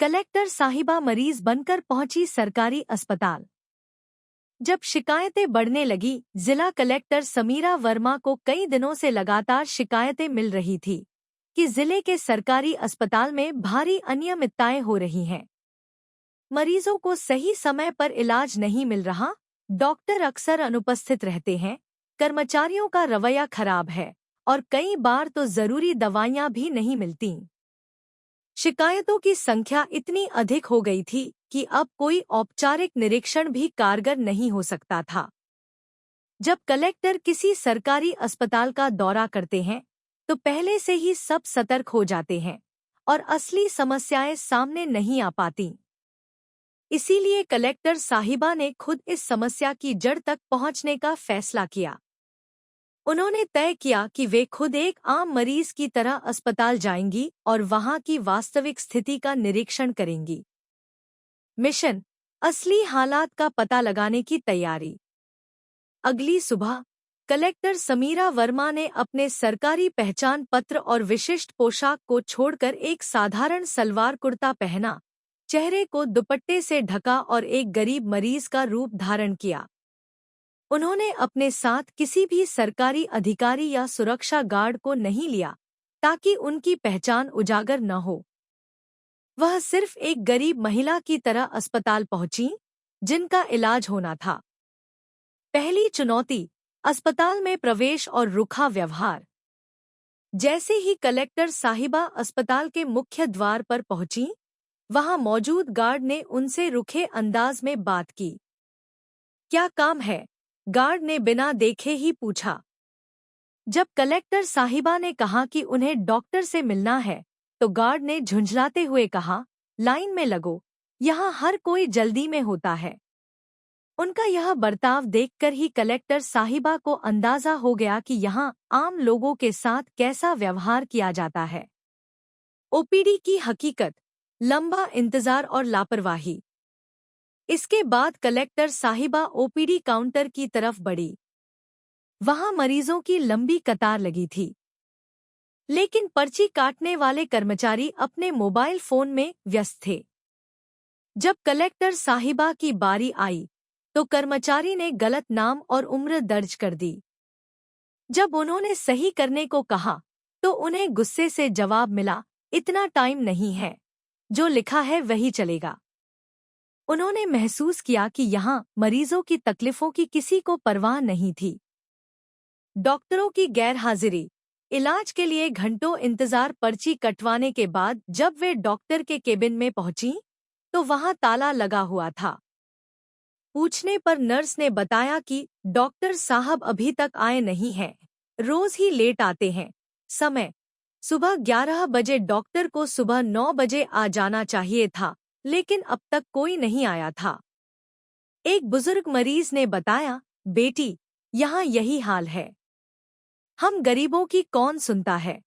Collector साहिबा मरीज बनकर पहुंची सरकारी अस्पताल। जब शिकायतें बढ़ने लगी, जिला कलेक्टर समीरा वर्मा को कई दिनों से लगातार शिकायतें मिल रही थी कि जिले के सरकारी अस्पताल में भारी अनियमितताएं हो रही हैं। मरीजों को सही समय पर इलाज नहीं मिल रहा, डॉक्टर अक्सर अनुपस्थित रहते हैं, कर्मचारियों का रवैया खराब है और कई बार तो जरूरी दवाइयां भी नहीं मिलती। शिकायतों की संख्या इतनी अधिक हो गई थी कि अब कोई औपचारिक निरीक्षण भी कारगर नहीं हो सकता था। जब कलेक्टर किसी सरकारी अस्पताल का दौरा करते हैं, तो पहले से ही सब सतर्क हो जाते हैं और असली समस्याएं सामने नहीं आ पाती। इसीलिए कलेक्टर साहिबा ने खुद इस समस्या की जड़ तक पहुंचने का फैसला किया। उन्होंने तय किया कि वे खुद एक आम मरीज की तरह अस्पताल जाएंगी और वहां की वास्तविक स्थिति का निरीक्षण करेंगी। मिशन: असली हालात का पता लगाने की तैयारी। अगली सुबह कलेक्टर समीरा वर्मा ने अपने सरकारी पहचान पत्र और विशिष्ट पोशाक को छोड़कर एक साधारण सलवार कुर्ता पहना, चेहरे को दुपट्टे से ढका और एक गरीब मरीज का रूप धारण किया। उन्होंने अपने साथ किसी भी सरकारी अधिकारी या सुरक्षा गार्ड को नहीं लिया ताकि उनकी पहचान उजागर न हो। वह सिर्फ एक गरीब महिला की तरह अस्पताल पहुंची, जिनका इलाज होना था। पहली चुनौती: अस्पताल में प्रवेश और रूखा व्यवहार। जैसे ही कलेक्टर साहिबा अस्पताल के मुख्य द्वार पर पहुंची, वहां मौजूद गार्ड ने उनसे रूखे अंदाज में बात की। क्या काम है? गार्ड ने बिना देखे ही पूछा। जब कलेक्टर साहिबा ने कहा कि उन्हें डॉक्टर से मिलना है, तो गार्ड ने झुंझलाते हुए कहा, लाइन में लगो, यहाँ हर कोई जल्दी में होता है। उनका यह बर्ताव देखकर ही कलेक्टर साहिबा को अंदाजा हो गया कि यहाँ आम लोगों के साथ कैसा व्यवहार किया जाता है। ओपीडी की हकीकत: लंबा इंतजार और लापरवाही। इसके बाद कलेक्टर साहिबा ओपीडी काउंटर की तरफ बढ़ी। वहां मरीजों की लंबी कतार लगी थी, लेकिन पर्ची काटने वाले कर्मचारी अपने मोबाइल फोन में व्यस्त थे। जब कलेक्टर साहिबा की बारी आई, तो कर्मचारी ने गलत नाम और उम्र दर्ज कर दी। जब उन्होंने सही करने को कहा, तो उन्हें गुस्से से जवाब मिला, इतना टाइम नहीं है, जो लिखा है वही चलेगा। उन्होंने महसूस किया कि यहाँ मरीजों की तकलीफों की किसी को परवाह नहीं थी। डॉक्टरों की गैरहाजिरी। इलाज के लिए घंटों इंतजार। पर्ची कटवाने के बाद जब वे डॉक्टर के केबिन में पहुंची, तो वहां ताला लगा हुआ था। पूछने पर नर्स ने बताया कि डॉक्टर साहब अभी तक आए नहीं हैं, रोज ही लेट आते हैं। समय: सुबह 11 बजे। डॉक्टर को सुबह 9 बजे आ जाना चाहिए था, लेकिन अब तक कोई नहीं आया था। एक बुजुर्ग मरीज ने बताया, बेटी, यहाँ यही हाल है। हम गरीबों की कौन सुनता है।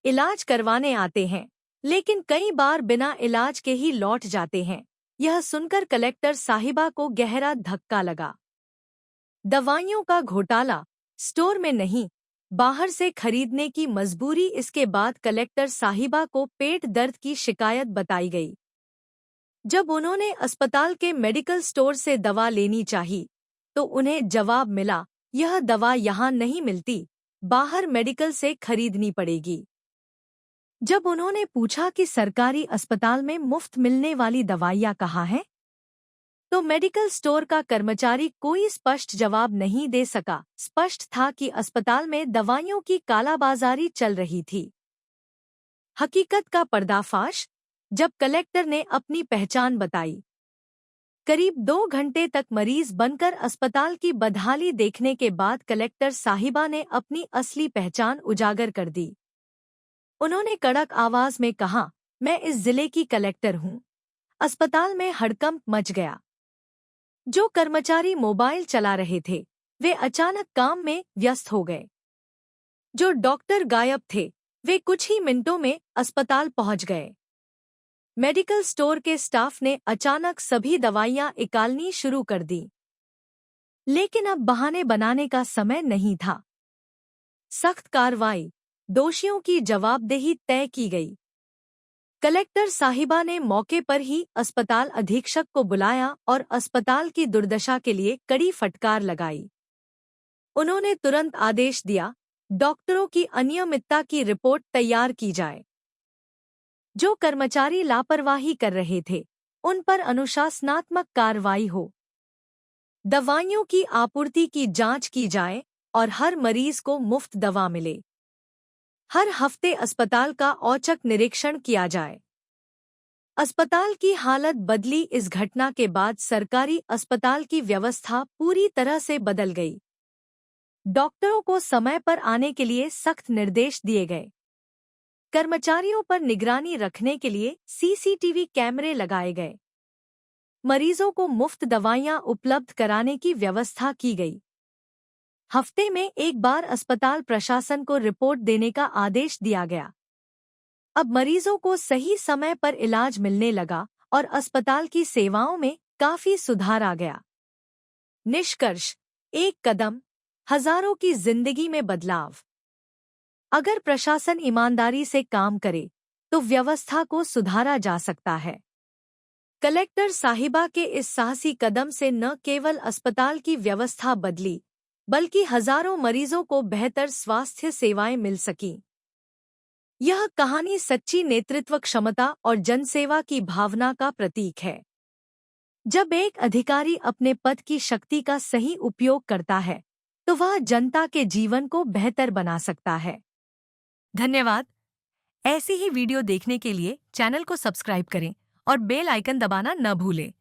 इलाज करवाने आते हैं, लेकिन कई बार बिना इलाज के ही लौट जाते हैं। यह सुनकर कलेक्टर साहिबा को गहरा धक्का लगा। दवाइयों का घोटाला, स्टोर में नहीं, बाहर से खरीदने की मजबूरी। इसके बाद कलेक्टर साहिबा को पेट दर्द की शिकायत बताई गई। जब उन्होंने अस्पताल के मेडिकल स्टोर से दवा लेनी चाहिए, तो उन्हें जवाब मिला, यह दवा यहाँ नहीं मिलती, बाहर मेडिकल से खरीदनी पड़ेगी। जब उन्होंने पूछा कि सरकारी अस्पताल में मुफ्त मिलने वाली दवाइयाँ कहाँ हैं, तो मेडिकल स्टोर का कर्मचारी कोई स्पष्ट जवाब नहीं दे सका। स्पष्ट था कि अस्पताल में दवाइयों की कालाबाजारी चल रही थी। हकीकत का पर्दाफाश। जब कलेक्टर ने अपनी पहचान बताई, करीब 2 घंटे तक मरीज बनकर अस्पताल की बदहाली देखने के बाद कलेक्टर साहिबा ने अपनी असली पहचान उजागर कर दी। उन्होंने कड़क आवाज में कहा, मैं इस जिले की कलेक्टर हूँ। अस्पताल में हड़कंप मच गया। जो कर्मचारी मोबाइल चला रहे थे, वे अचानक काम में व्यस्त हो गए। जो डॉक्टर गायब थे, वे कुछ ही मिनटों में अस्पताल पहुंच गए। मेडिकल स्टोर के स्टाफ ने अचानक सभी दवाइयां निकालनी शुरू कर दी। लेकिन अब बहाने बनाने का समय नहीं था। सख्त कार्रवाई, दोषियों की जवाबदेही तय की गई। कलेक्टर साहिबा ने मौके पर ही अस्पताल अधीक्षक को बुलाया और अस्पताल की दुर्दशा के लिए कड़ी फटकार लगाई। उन्होंने तुरंत आदेश दिया, डॉक्टरों की अनियमितता की रिपोर्ट तैयार की जाए। जो कर्मचारी लापरवाही कर रहे थे, उन पर अनुशासनात्मक कार्रवाई हो। दवाइयों की आपूर्ति की जांच की जाए और हर मरीज को मुफ्त दवा मिले। हर हफ्ते अस्पताल का औचक निरीक्षण किया जाए। अस्पताल की हालत बदली। इस घटना के बाद सरकारी अस्पताल की व्यवस्था पूरी तरह से बदल गई। डॉक्टरों को समय पर आने के लिए सख्त निर्देश दिए गए। कर्मचारियों पर निगरानी रखने के लिए सीसीटीवी कैमरे लगाए गए। मरीजों को मुफ्त दवाइयां उपलब्ध कराने की व्यवस्था की गई। हफ्ते में एक बार अस्पताल प्रशासन को रिपोर्ट देने का आदेश दिया गया। अब मरीजों को सही समय पर इलाज मिलने लगा और अस्पताल की सेवाओं में काफी सुधार आ गया। निष्कर्ष, एक कदम, हजारों की जिंदगी में बदलाव। अगर प्रशासन ईमानदारी से काम करे तो व्यवस्था को सुधारा जा सकता है। कलेक्टर साहिबा के इस साहसी कदम से न केवल अस्पताल की व्यवस्था बदली, बल्कि हजारों मरीजों को बेहतर स्वास्थ्य सेवाएं मिल सकीं। यह कहानी सच्ची नेतृत्व क्षमता और जनसेवा की भावना का प्रतीक है। जब एक अधिकारी अपने पद की शक्ति का सही उपयोग करता है, तो वह जनता के जीवन को बेहतर बना सकता है। धन्यवाद। ऐसी ही वीडियो देखने के लिए चैनल को सब्सक्राइब करें और बेल आइकन दबाना न भूलें।